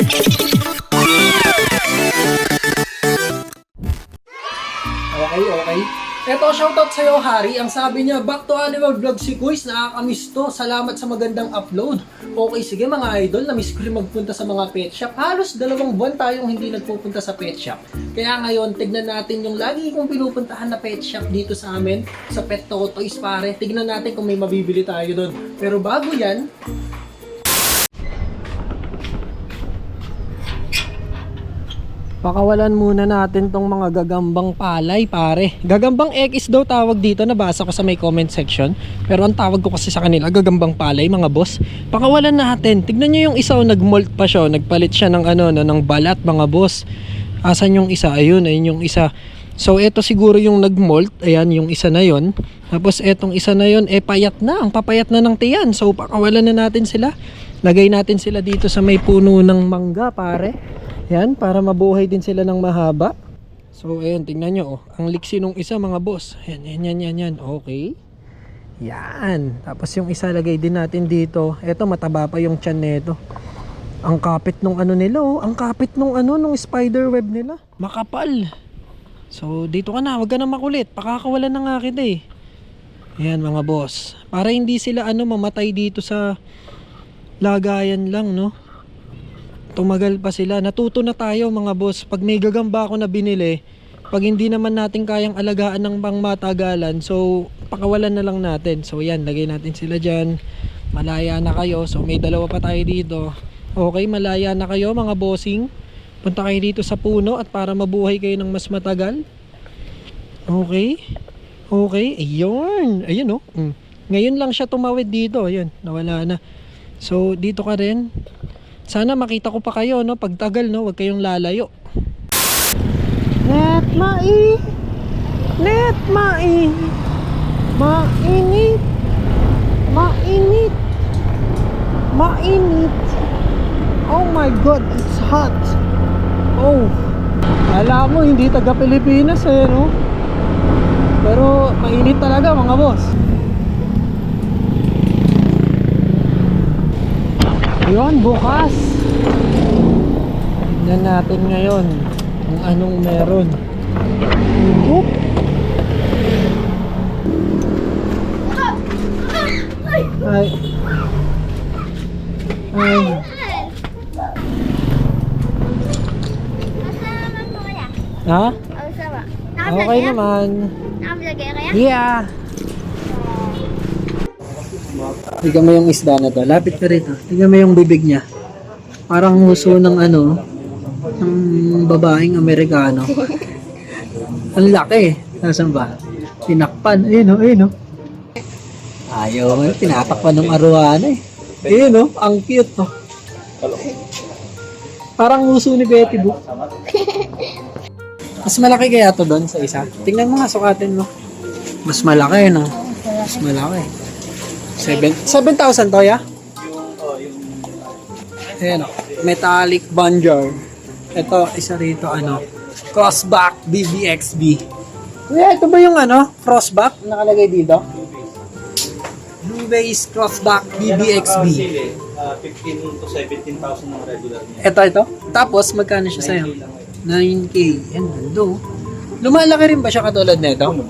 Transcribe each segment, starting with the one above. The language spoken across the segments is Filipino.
Okay. Eto, shoutout sa'yo, Harry. Ang sabi niya, back to Animal Vlog si Kuis. Nakakamiss to. Salamat sa magandang upload. Okay, sige mga idol. Namiss ko rin magpunta sa mga pet shop. Halos 2 buwan tayong hindi nagpupunta sa pet shop. Kaya ngayon, tignan natin yung lagi kong pinupuntahan na pet shop dito sa amin. Sa Pet Toys, pare. Tignan natin kung may mabibili tayo doon. Pero bago yan, pakawalan muna natin tong mga gagambang palay, pare. Gagambang X daw tawag dito, nabasa ko sa may comment section. Pero ang tawag ko kasi sa kanila, gagambang palay, mga boss. Pakawalan natin. Tignan nyo yung isa, nagmolt pa siya. Nagpalit siya ng ng balat, mga boss. Asan yung isa? Ayun yung isa. So, eto siguro yung nagmolt. Ayan, yung isa na yon. Tapos, etong isa na yon, payat na. Ang papayat na ng tiyan. So, pakawalan na natin sila. Lagay natin sila dito sa may puno ng mangga, pare. Yan, para mabuhay din sila ng mahaba. So, ayan, tingnan nyo. Ang liksi nung isa, mga boss. Yan. Okay. Yan. Tapos yung isa, lagay din natin dito. Eto, mataba pa yung tiyan nito. Ang kapit nung nila, Ang kapit nung nung spider web nila. Makapal. So, dito ka na. Huwag ka na makulit. Pakakawalan na nga kita eh. Yan, mga boss. Para hindi sila mamatay dito sa lagayan lang, no? Tumagal pa sila. Natuto na tayo, mga boss. Pag may gagamba ako na binili, pag hindi naman natin kayang alagaan ng pangmatagalan, so pakawalan na lang natin. So yan, lagay natin sila dyan. Malaya na kayo. So may 2 pa tayo dito. Okay, malaya na kayo, mga bossing. Punta kayo dito sa puno at para mabuhay kayo ng mas matagal. Okay. Ayun. Ngayon lang siya tumawid dito. Ayun, nawala na. So dito ka rin. Sana makita ko pa kayo, no? Pagtagal, no? Huwag kayong lalayo. Net mai. Mainit. Oh my God, it's hot. Oh. Alam mo, hindi taga Pilipinas no? Pero mainit talaga, mga boss. Yun, bukas. Tignan natin ngayon kung anong meron. Oop. Ay. Ha? Okay naman. Yeah. Tignan mo yung isda na to. Lapit ka rito. Tignan mo yung bibig niya. Parang huso ng ng babaeng Amerikano. Ang laki. Nasaan ba? Tinakpan. Ayun. Ayaw. Tinatakpan ng arowana Ayun ang cute Parang huso ni Betty Boop. Mas malaki kaya to doon sa isa? Tingnan mo nga, sukatin mo. Mas malaki, no? Mas malaki. 7,000 to, ya? Ayan, metallic bonjour. Ito, isa rito, crossback BBXB. Kuya, ito ba yung crossback nakalagay dito? Blue base crossback BBXB. 15 to 17,000 ng regular niya. Ito. Tapos, magkano siya sa'yo? 9K. Yan, gando. Lumalaki rin ba siya katulad na ito? Ang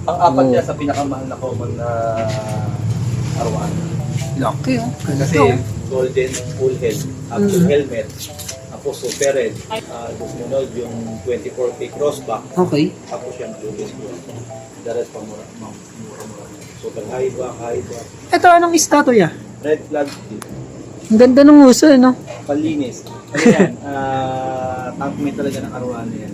apat niya sa pinakamahal na common na arwan. Laki, Kasi golden full head, full helmet, tapos super red, sumunod yung 24K crossback, Okay. tapos yung blue base po. The rest pa mura. Super high back. Ito, anong isda to, ya? Red flag, Ang ganda ng uso, palinis. Ano yan, tankmate talaga ng arwan yan.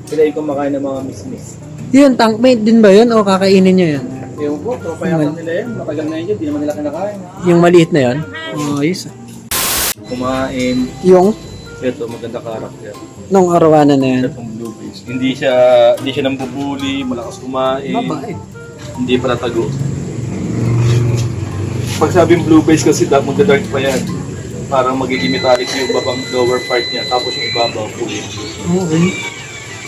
Sila yung kumakain ng mga miss-miss. Yun, tankmate din ba yun? O kakainin nyo yan? Yung po, tropayakan nila yan. Matagal na yun, di naman nila kinakain. Yung maliit na yun? Oh, yes. Kumain. Yung? Ito, maganda karakter. Nung arawanan na yan? Itong blue base. Hindi siya nambubuli, malakas kumain. Mabait. Hindi para tago. Pag sabing blue base kasi magda-dark pa yan. Parang magiging metallic yung babang lower part niya. Tapos yung ibabaw, fully. Okay.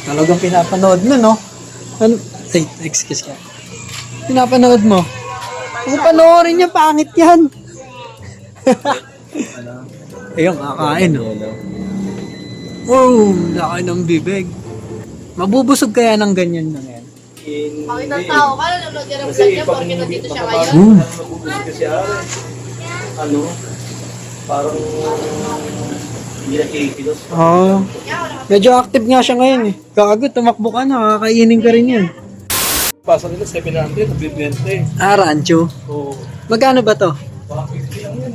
Talagang pinapanood na, no? Excuse ka. Pinapanood mo? Kung panoorin niya, pangit yan. Ayun, kakain, no? Oh, laki ng bibig. Mabubusog kaya ng ganyan na yan? Pag isang tao ka, nanonood ka ng vlog niya, porque nandito siya ngayon. Mabubusog kasi ano, parang hindi na kikilos. Oo. Medyo active nga siya ngayon eh. Gago, tumakbo ka na, kakainin ka rin yan. Pasok nila 700, nagbibente. Ah, rancho. Oo. Magkano ba to? 150 lang yan.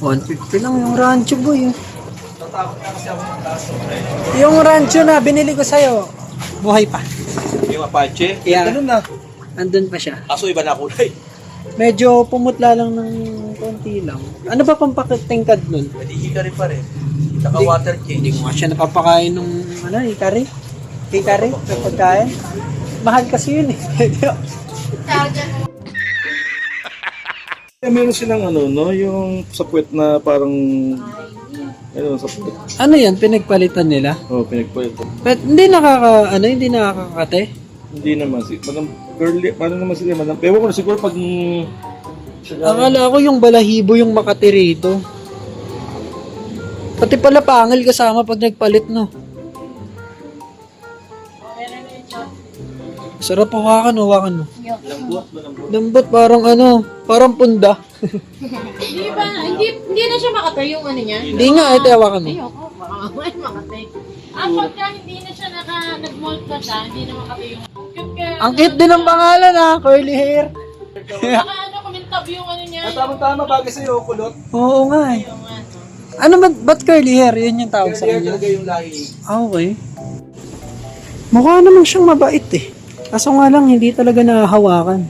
150 lang yung rancho boy. Natakot na kasi ako ng kaso. Yung rancho na binili ko sa'yo, buhay pa. Yung Apache? Yeah. Ganun na. Andun pa siya. Aso iba na kulay. Medyo pumutla lang ng konti lang. Ano ba pampatingkad nun? Nadihi ka rin pa rin. Saka water Hindi change. ko nga siya napapakain nung ikari. Ikari, ng pagkain. Mahal kasi yun eh. Charger mo. Meron silang yung sa puwet na parang sa puwet. Ano yan, pinagpalitan nila? Pinagpuwet. But hindi hindi nakakakate. Hindi naman madam girly, paano naman sila madam? Ewan ko na siguro pag Akala ko yung balahibo yung Makati rito. Pati pala pangil kasama pag nagpalit, no? Sarap hawakan mo. Lambot, parang punda. Hindi ba? Hindi na siya makatay yung ano niya? Hindi nga, ito hawakan mo. Ayoko, baka mamaya makatay. Pagka hindi na siya nag-molt na siya, hindi na makatay yung cute ka. Ang cute din ang pangalan curly hair. Baka kumintab yung ano niya. tama bagay sa iyo kulot. Oo nga eh. Ano ba't curly hair? Yun yung tawag sa kanya. Yung lahi. Okay. Mukha naman siyang mabait eh. Kaso nga lang, hindi talaga nahahawakan.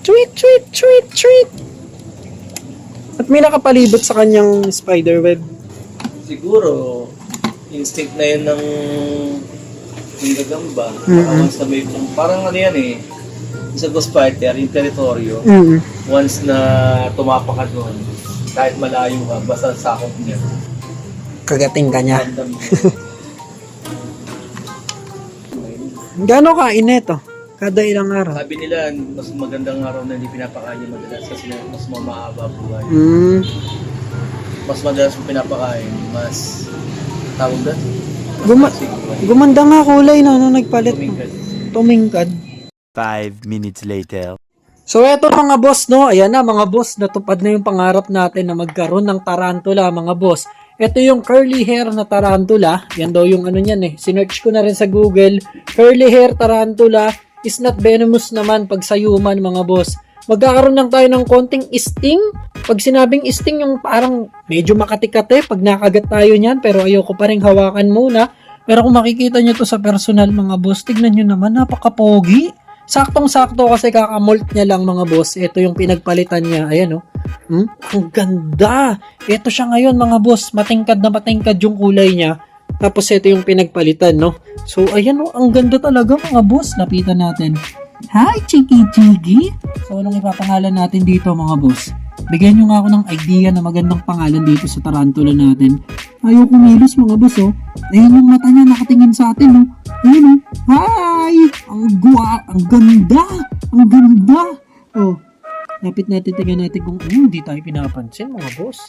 Tweet! At may nakapalibot sa kanyang spiderweb. Siguro instinct na yun ng gagamba. Once na may parang ano yan eh. Sa ghost fighter, yung teritoryo. Once na tumapa ka doon, kahit malayo ka, basta sakop niya. Kagating ka niya. Random. Gano'n kain neto? Kada ilang araw? Sabi nila, mas magandang araw na hindi pinapakain madalas kasi mas mahaba buhay. Mas madalas mo pinapakain, mas tawag na? Gumanda nga kulay nung nagpalit. Tumingkad. 5 minutes later. So eto mga boss, no? Ayan na mga boss, natupad na yung pangarap natin na magkaroon ng tarantula mga boss. Ito yung curly hair na tarantula. Yan daw yung ano niyan eh. Sinearch ko na rin sa Google. Curly hair tarantula is not venomous naman pag sa human mga boss. Magkakaroon lang tayo ng konting sting. Pag sinabing sting yung parang medyo makatikate pag nakagat tayo niyan. Pero ayoko pa rin hawakan muna. Pero kung makikita nyo to sa personal mga boss, tignan nyo naman, napaka-pogi. Saktong-sakto kasi kakamolt niya lang mga boss. Ito yung pinagpalitan niya. Ayan oh. Ang ganda. Ito siya ngayon mga boss. Matingkad na matingkad yung kulay niya. Tapos ito yung pinagpalitan, no? So ayan oh. Ang ganda talaga mga boss. Lapitan natin. Hi, Chiki. So anong ipapangalan natin dito mga boss? Bigyan nyo nga ako ng idea na magandang pangalan dito sa tarantula natin. Ayaw kumilos mga boss oh. Ayan yung mata niya nakatingin sa atin oh. Ayan oh. Hi! Ang ganda! Oh. Lapit natin, tingnan natin kung hindi tayo pinapansin mga boss.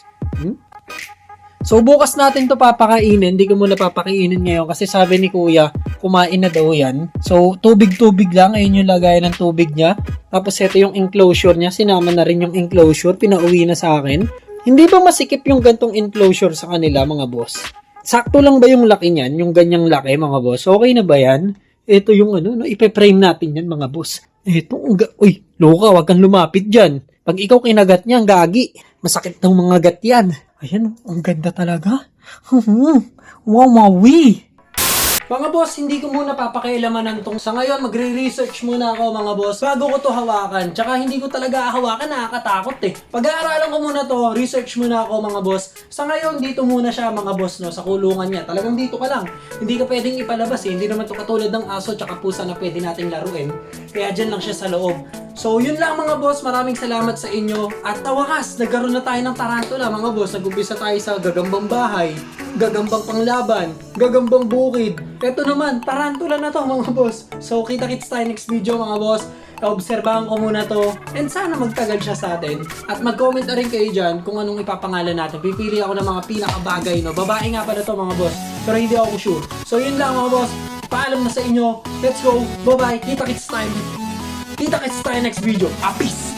So bukas natin to papakainin. Hindi ko muna papakainin ngayon kasi sabi ni kuya, kumain na daw yan. So tubig lang. Ayun yung lagayan ng tubig niya. Tapos ito yung enclosure niya. Sinama na rin yung enclosure. Pinauwi na sa akin. Hindi ba masikip yung gantong enclosure sa kanila mga boss? Sakto lang ba yung laki niyan? Yung ganyang laki mga boss? Okay na ba yan? Ito yung ipe-frame natin yan mga boss. Ito, uy, loka, wag kang lumapit dyan. Pag ikaw kinagat niya, gagi. Masakit ng mga gat yan. Ayan, ang ganda talaga. Wow, mawi. Mga boss, hindi ko muna papakialaman tong sa ngayon. Magre-research muna ako mga boss bago ko to hawakan. Tsaka hindi ko talaga hawakan, nakakatakot eh. Pag-aaralan ko muna to, research muna ako mga boss. Sa ngayon, dito muna siya mga boss, no, sa kulungan niya. Talagang dito ka lang. Hindi ka pwedeng ipalabas eh. Hindi naman to katulad ng aso tsaka pusa na pwede nating laruin. Kaya dyan lang siya sa loob. So yun lang mga boss, maraming salamat sa inyo. At wakas, nagkaroon na tayo ng tarantula mga boss. Nag-umpisa tayo sa gagambang bahay, gagambang panglaban, gagambang bukid, Ito naman, tarantula na to mga boss. So kita-kits tayo next video mga boss. Obserbahan ko muna to. And sana magtagal siya sa atin. At mag-comment na rin kayo dyan kung anong ipapangalan natin. Pipili ako ng mga pinakabagay, no? Babae nga pala to mga boss. Pero hindi ako sure. So yun lang mga boss. Paalam na sa inyo. Let's go. Bye-bye. Kita-kits tayo. Kita-kits tayo next video. Peace!